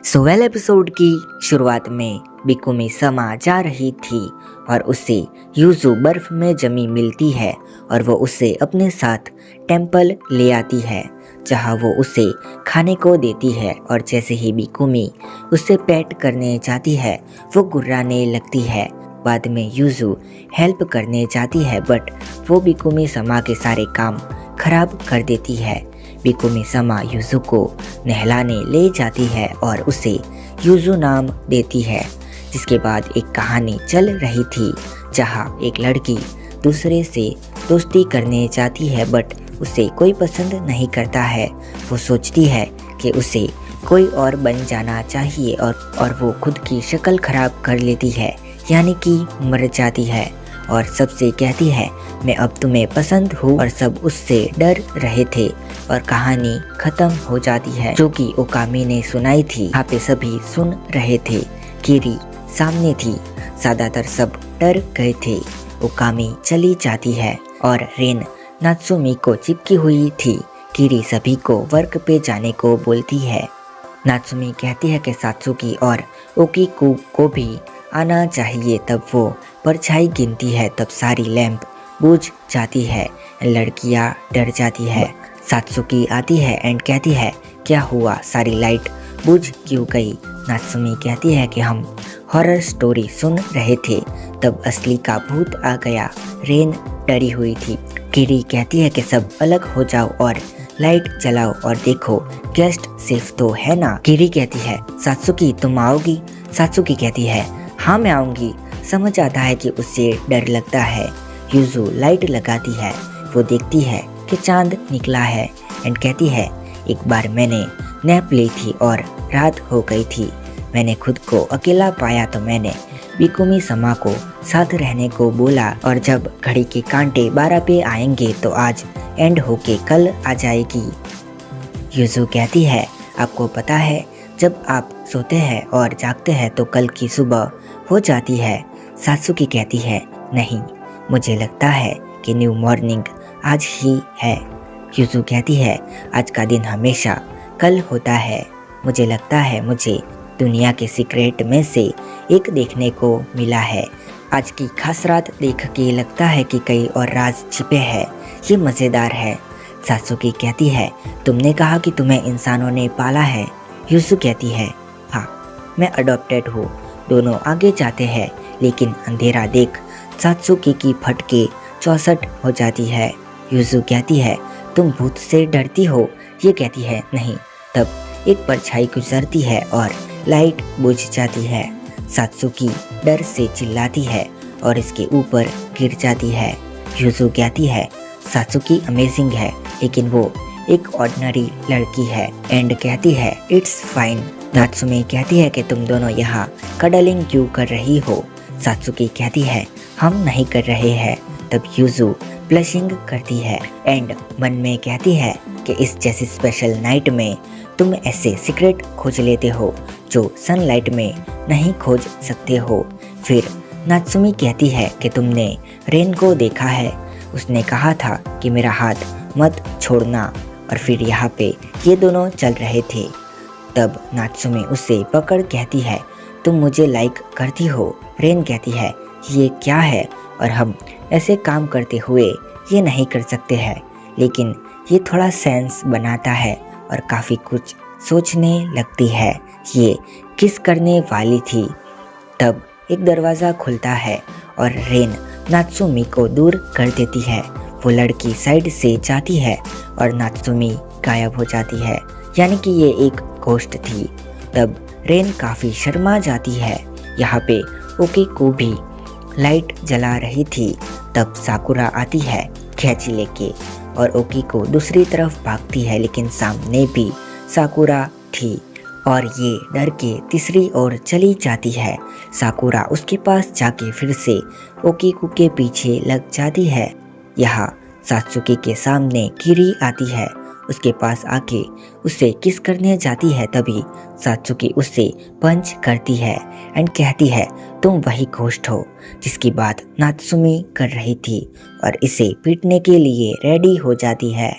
Shovel episode की शुरुआत में बिकुमी समा जा रही थी और उसे यूजू बर्फ में जमी मिलती है और वो उसे अपने साथ टेंपल ले आती है जहाँ वो उसे खाने को देती है। और जैसे ही बिकुमी उसे पेट करने जाती है वो गुर्राने लगती है। बाद में यूजू हेल्प करने जाती है बट वो बिकुमी समा के सारे काम खराब कर देती है। बिकुमी समा यूजू को नहलाने ले जाती है और उसे यूजू नाम देती है। जिसके बाद एक कहानी चल रही थी जहाँ एक लड़की दूसरे से दोस्ती करने जाती है बट उसे कोई पसंद नहीं करता है। वो सोचती है कि उसे कोई और बन जाना चाहिए और वो खुद की शक्ल खराब कर लेती है यानी कि मर जाती है और सबसे कहती है मैं अब तुम्हें पसंद हूँ और सब उससे डर रहे थे और कहानी खत्म हो जाती है जो कि ओकामी ने सुनाई थी। यहाँ पे सभी सुन रहे थे। किरी सामने थी, ज्यादातर सब डर गए थे। ओकामी चली जाती है और रेन नात्सुमी को चिपकी हुई थी। किरी सभी को वर्क पे जाने को बोलती है। नात्सुमी कहती है कि सात्सुकी और ओकीकू को भी आना चाहिए। तब वो परछाई गिनती है, तब सारी लैंप बुझ जाती है। लड़कियां डर जाती है। सात्सुकी आती है एंड कहती है क्या हुआ, सारी लाइट बुझ क्यों गई। नात्सुमी कहती है कि हम हॉरर स्टोरी सुन रहे थे, तब असली का भूत आ गया। रेन डरी हुई थी। किरी कहती है कि सब अलग हो जाओ और लाइट जलाओ और देखो गेस्ट सेफ तो है ना। किरी कहती है सात्सुकी तुम आओगी। सात्सुकी कहती है हाँ मैं आऊंगी। समझ आता है कि उससे डर लगता है। यूजू लाइट लगाती है। वो देखती है कि चांद निकला है एंड कहती है एक बार मैंने नैप ली थी और रात हो गई थी। मैंने खुद को अकेला पाया तो मैंने बिकुमी समा को साथ रहने को बोला और जब घड़ी के कांटे 12 पे आएंगे तो आज एंड होके कल आ जाएगी। यूजू कहती है आपको पता है जब आप सोते हैं और जागते हैं तो कल की सुबह हो जाती है। सात्सुकी कहती है नहीं, मुझे लगता है कि न्यू मॉर्निंग आज ही है। यूजू कहती है आज का दिन हमेशा कल होता है। मुझे लगता है मुझे दुनिया के सीक्रेट में से एक देखने को मिला है। आज की खास रात देख के लगता है कि कई और राज छिपे हैं। ये मज़ेदार है। सात्सुकी कहती है तुमने कहा कि तुम्हें इंसानों ने पाला है। यूजू कहती है हाँ मैं अडॉप्टेड हूँ। दोनों आगे जाते हैं लेकिन अंधेरा देख सात्सुकी की फटके 64 हो जाती है। यूजू कहती है तुम भूत से डरती हो। ये कहती है नहीं। तब एक परछाई गुजरती है और लाइट बुझ जाती है। सात्सुकी डर से चिल्लाती है और इसके ऊपर गिर जाती है। यूजू कहती है सात्सुकी अमेजिंग है लेकिन वो एक ऑर्डिनरी लड़की है एंड कहती है इट्स फाइन। नात्सुमी कहती है कि तुम दोनों यहाँ कडलिंग क्यों कर रही हो। सात्सुकी कहती है हम नहीं कर रहे हैं। तब यूजू ब्लशिंग करती है एंड मन में कहती है कि इस जैसी स्पेशल नाइट में तुम ऐसे सीक्रेट खोज लेते हो जो सनलाइट में नहीं खोज सकते हो। फिर नात्सुमी कहती है कि तुमने रेन को देखा है, उसने कहा था कि मेरा हाथ मत छोड़ना और फिर यहाँ पे ये दोनों चल रहे थे। तब नात्सुमी उसे पकड़ कहती है तुम मुझे लाइक करती हो। रेन कहती है ये क्या है और हम ऐसे काम करते हुए ये नहीं कर सकते हैं, लेकिन ये थोड़ा सेंस बनाता है और काफ़ी कुछ सोचने लगती है ये किस करने वाली थी। तब एक दरवाज़ा खुलता है और रेन नात्सुमी को दूर कर देती है। वो लड़की साइड से जाती है और नात्सुमी गायब हो जाती है यानी कि ये एक घोस्ट थी। तब रेन काफ़ी शर्मा जाती है। यहाँ पे ओकीकू भी लाइट जला रही थी। तब साकुरा आती है कैंची लेके और ओकीकू दूसरी तरफ भागती है लेकिन सामने भी साकुरा थी और ये डर के तीसरी ओर चली जाती है। साकुरा उसके पास जाके फिर से ओकीकू के पीछे लग जाती है। यहाँ सात्सुकी के सामने किरी आती है। उसके पास आके उसे किस करने जाती है तभी सात्सुकी उसे पंच करती है एंड कहती है तुम वही घोस्ट हो जिसकी बात नात्सुमी कर रही थी और इसे पीटने के लिए रेडी हो जाती है।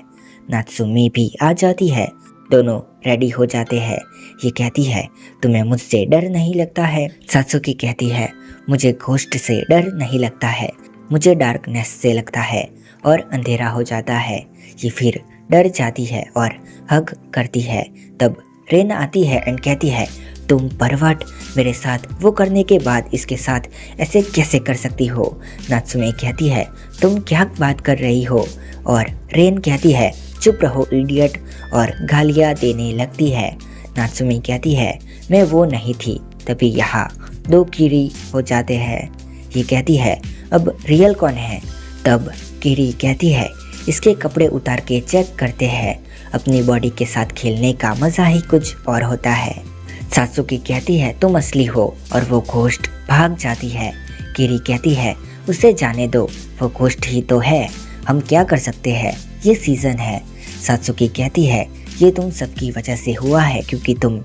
नात्सुमी भी आ जाती है दोनों रेडी हो जाते हैं। ये कहती है, तुम्हें मुझसे डर नहीं लगता है? सात्सुकी कहती है, मुझे घोस्ट से डर नहीं लगता है, मुझे डार्कनेस से लगता है और अंधेरा हो जाता है। ये फिर डर जाती है और हग करती है। तब रेन आती है एंड कहती है, तुम परवट, मेरे साथ वो करने के बाद इसके साथ ऐसे कैसे कर सकती हो? नात्सुमे कहती है, तुम क्या बात कर रही हो? और रेन कहती है, चुप रहो इडियट, और गालियाँ देने लगती है। नात्सुमे कहती है, मैं वो नहीं थी। तभी यहाँ दो कीरी हो जाते हैं। ये कहती है, अब रियल कौन है? तब कीरी कहती है, इसके कपड़े उतार के चेक करते हैं, अपनी बॉडी के साथ खेलने का मज़ा ही कुछ और होता है। सात्सुकी कहती है, तुम असली हो, और वो घोस्ट भाग जाती है। कीरी कहती है, उसे जाने दो, वो घोस्ट ही तो है, हम क्या कर सकते हैं, ये सीज़न है। सात्सुकी कहती है, ये तुम सबकी वजह से हुआ है क्योंकि तुम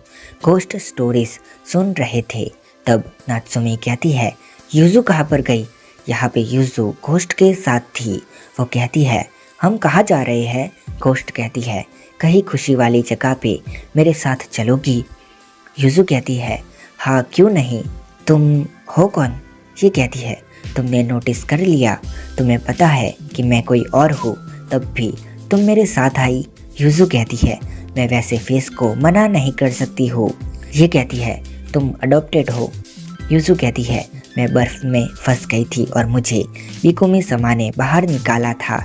घोस्ट स्टोरीज सुन रहे थे। तब नात्सुमे कहती है, यूजू कहाँ पर गई? यहाँ पे यूजू घोस्ट के साथ थी। वो कहती है, हम कहाँ जा रहे हैं? घोस्ट कहती है, कहीं खुशी वाली जगह पे मेरे साथ चलोगी? यूजू कहती है, हाँ क्यों नहीं, तुम हो कौन? ये कहती है, तुमने नोटिस कर लिया, तुम्हें पता है कि मैं कोई और हूँ, तब भी तुम मेरे साथ आई। यूजू कहती है, मैं वैसे फेस को मना नहीं कर सकती हूँ। ये कहती है, तुम अडॉप्टेड हो। यूजू कहती है, मैं बर्फ में फंस गई थी और मुझे बिकुमी समा ने बाहर निकाला था।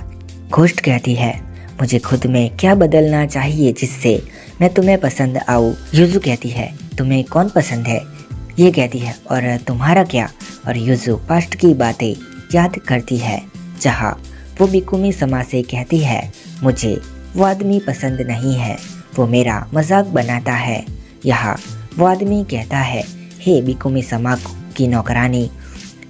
घोस्ट कहती है, मुझे खुद में क्या बदलना चाहिए जिससे मैं तुम्हें पसंद आऊँ? यूजू कहती है, तुम्हें कौन पसंद है? ये कहती है, और तुम्हारा क्या? और यूजू पास्ट की बातें याद करती है, जहाँ वो बिकुमी समा से कहती है, मुझे वो आदमी पसंद नहीं है, वो मेरा मजाक बनाता है। यहाँ वो आदमी कहता है, हे बिकुमी समा की नौकरानी।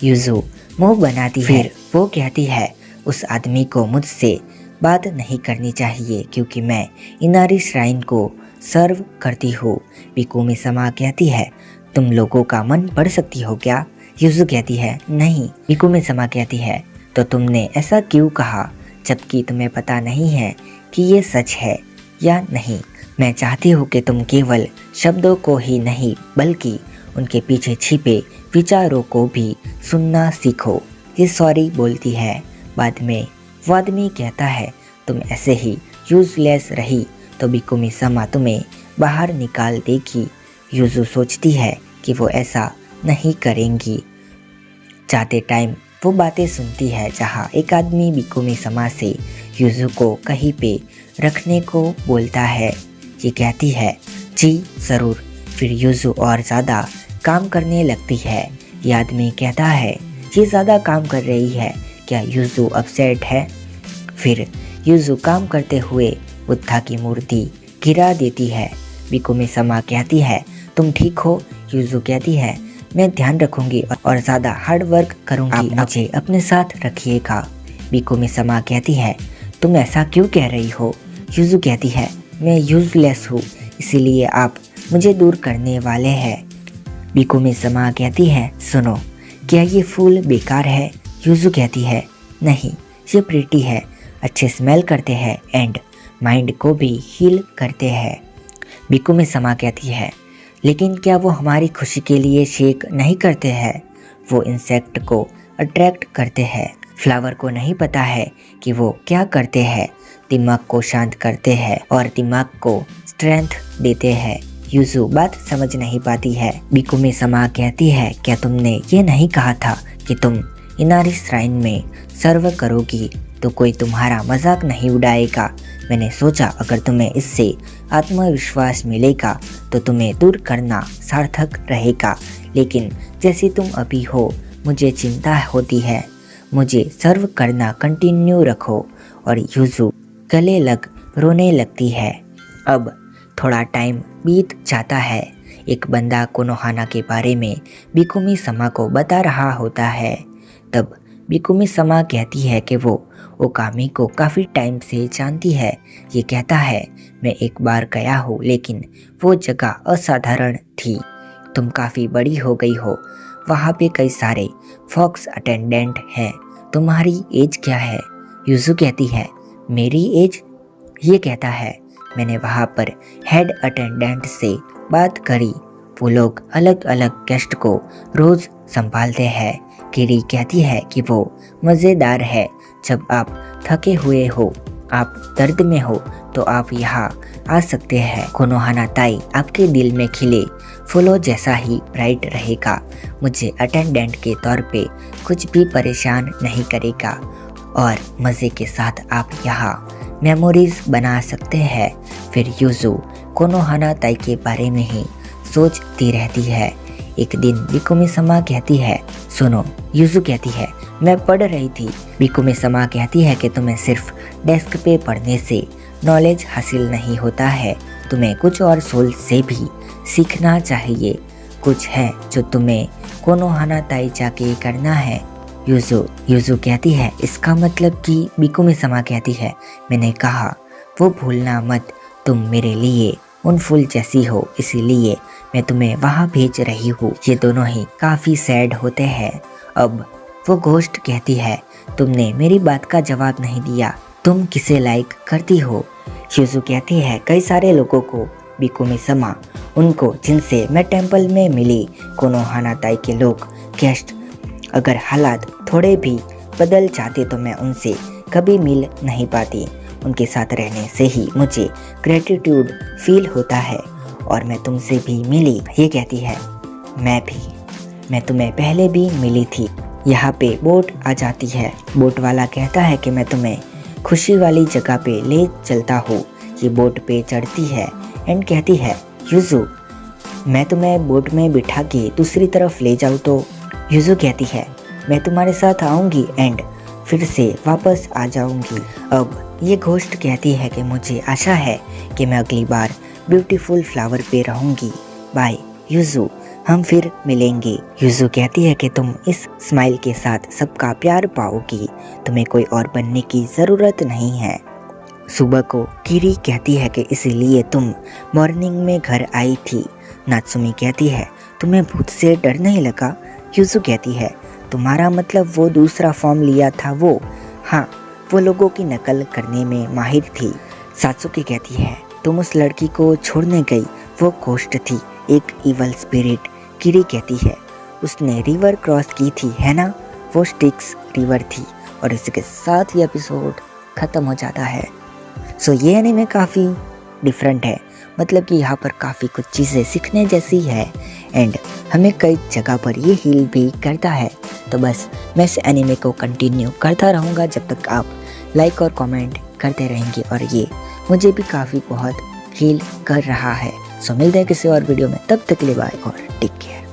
यूजू मुंह बनाती है। फिर वो कहती है, उस आदमी को मुझसे बात नहीं करनी चाहिए क्योंकि मैं इनारी श्राइन को सर्व करती हूँ। बिकुमी समा कहती है, तुम लोगों का मन पढ़ सकती हो क्या? यूजू कहती है, नहीं। बिकुमी समा कहती है, तो तुमने ऐसा क्यों कहा जबकि तुम्हें पता नहीं है कि ये सच है या नहीं? मैं चाहती हूँ कि तुम केवल शब्दों को ही नहीं बल्कि उनके पीछे छिपे विचारों को भी सुनना सीखो। ये सॉरी बोलती है। बाद में वो आदमी कहता है, तुम ऐसे ही यूजलेस रही तो बिकुमी समा तुम्हें बाहर निकाल देगी। यूजू सोचती है कि वो ऐसा नहीं करेंगी। जाते टाइम वो बातें सुनती है जहाँ एक आदमी बिकुमी समा से यूजू को कहीं पे रखने को बोलता है। ये कहती है, जी ज़रूर। फिर यूजू और ज़्यादा काम करने लगती है। ये आदमी कहता है, ये ज़्यादा काम कर रही है, क्या यूजू अपसेट है? फिर यूजू काम करते हुए बुद्धा की मूर्ति गिरा देती है। बिकुमी समा कहती है, तुम ठीक हो? यूजू कहती है, मैं ध्यान रखूंगी और ज़्यादा हार्ड वर्क करूंगी, आप मुझे अपने साथ रखिएगा। बिकुमी समा कहती है, तुम ऐसा क्यों कह रही हो? यूजू कहती है, मैं यूजलेस हूँ, इसीलिए आप मुझे दूर करने वाले हैं। बिकुमी समा कहती है, सुनो, क्या ये फूल बेकार है? यूजू कहती है, नहीं, ये प्रीटी है, अच्छे स्मेल करते हैं एंड माइंड को भी हील करते हैं। बिकुमी समा कहती है, लेकिन क्या वो हमारी खुशी के लिए शेक नहीं करते हैं? वो इंसेक्ट को अट्रैक्ट करते हैं। फ्लावर को नहीं पता है कि वो क्या करते हैं, दिमाग को शांत करते हैं और दिमाग को स्ट्रेंथ देते हैं। यूजू बात समझ नहीं पाती है। बिकुमी समा कहती है, क्या तुमने ये नहीं कहा था कि तुम इनारी श्राइन में सर्व करोगी तो कोई तुम्हारा मजाक नहीं उड़ाएगा? मैंने सोचा अगर तुम्हें इससे आत्मविश्वास मिलेगा तो तुम्हें दूर करना सार्थक रहेगा, लेकिन जैसी तुम अभी हो मुझे चिंता होती है। मुझे सर्व करना कंटिन्यू रखो। और यूजू गले लग रोने लगती है। अब थोड़ा टाइम बीत जाता है। एक बंदा कोनोहाना के बारे में बिकुमी समा को बता रहा होता है। तब बिकुमी समा कहती है कि वो ओकामी को काफ़ी टाइम से जानती है। ये कहता है, मैं एक बार गया हूँ लेकिन वो जगह असाधारण थी, तुम काफ़ी बड़ी हो गई हो, वहाँ पे कई सारे फॉक्स अटेंडेंट हैं, तुम्हारी एज क्या है? यूजू कहती है, मेरी एज? ये कहता है, मैंने वहाँ पर हेड अटेंडेंट से बात करी। वो लोग अलग अलग गेस्ट को रोज संभालते हैं। किरी कहती है कि वो मज़ेदार है। जब आप थके हुए हो, आप दर्द में हो, तो आप यहाँ आ सकते हैं। कोनोहाना ताई आपके दिल में खिले फूलों जैसा ही ब्राइट रहेगा। मुझे अटेंडेंट के तौर पे कुछ भी परेशान नहीं करेगा और मज़े के साथ आप यहाँ मेमोरीज बना सकते हैं। फिर यूजू कोनोहाना ताई के बारे में ही सोचती रहती है। एक दिन बिकुमी समा कहती है, सुनो। यूजू कहती है, मैं पढ़ रही थी। बिकुमी समा कहती है कि तुम्हें सिर्फ डेस्क पे पढ़ने से नॉलेज हासिल नहीं होता है, तुम्हें कुछ और सोल से भी सीखना चाहिए। कुछ है जो तुम्हें कोनोहाना ताई जाके करना है। यूजू कहती है, इसका मतलब कि बिकुमी समा कहती है, मैंने कहा वो भूलना मत, तुम मेरे लिए उन फूल जैसी हो, इसीलिए मैं तुम्हें वहाँ भेज रही हूँ। ये दोनों ही काफ़ी सैड होते हैं। अब वो घोस्ट कहती है, तुमने मेरी बात का जवाब नहीं दिया, तुम किसे लाइक करती हो? यूजू कहती है, कई सारे लोगों को, बिकुमी समा, उनको जिनसे मैं टेंपल में मिली। कोनोहाना ताई के लोग गेस्ट, अगर हालात थोड़े भी बदल जाते तो मैं उनसे कभी मिल नहीं पाती। उनके साथ रहने से ही मुझे ग्रेटिट्यूड फील होता है और मैं तुमसे भी मिली। ये कहती है, मैं तुम्हें पहले भी मिली थी। यहाँ पे बोट आ जाती है। बोट वाला कहता है कि मैं तुम्हें खुशी वाली जगह पे ले चलता हूँ। ये बोट पे चढ़ती है एंड कहती है, यूजू मैं तुम्हें बोट में बिठा के दूसरी तरफ ले जाऊँ तो? यूजू कहती है, मैं तुम्हारे साथ आऊँगी एंड फिर से वापस आ जाऊँगी। अब ये घोस्ट कहती है कि मुझे आशा है कि मैं अगली बार ब्यूटीफुल फ्लावर पे रहूँगी। बाय यूजू, हम फिर मिलेंगे। यूजू कहती है कि तुम इस स्माइल के साथ सबका प्यार पाओगी, तुम्हें कोई और बनने की ज़रूरत नहीं है। सुबह को किरी कहती है कि इसीलिए तुम मॉर्निंग में घर आई थी। नात्सुमी कहती है, तुम्हें भूत से डर नहीं लगा? यूजू कहती है, तुम्हारा मतलब वो दूसरा फॉर्म लिया था वो? हाँ, वो लोगों की नकल करने में माहिर थी। सात्सुकी कहती है, तुम उस लड़की को छोड़ने गई, वो घोस्ट थी, एक इवल स्पिरिट। किरी कहती है, उसने रिवर क्रॉस की थी, है ना? वो स्टिक्स रिवर थी। और इसी के साथ ये एपिसोड ख़त्म हो जाता है। सो ये एनीमे काफ़ी डिफरेंट है, मतलब कि यहाँ पर काफ़ी कुछ चीज़ें सीखने जैसी है एंड हमें कई जगह पर ये हील भी करता है। तो बस मैं इस एनीमे को कंटिन्यू करता रहूँगा जब तक आप लाइक और कमेंट करते रहेंगे और ये मुझे भी काफ़ी बहुत हील कर रहा है। सो मिलते हैं किसी और वीडियो में, तब तक के लिए बाय और टेक केयर।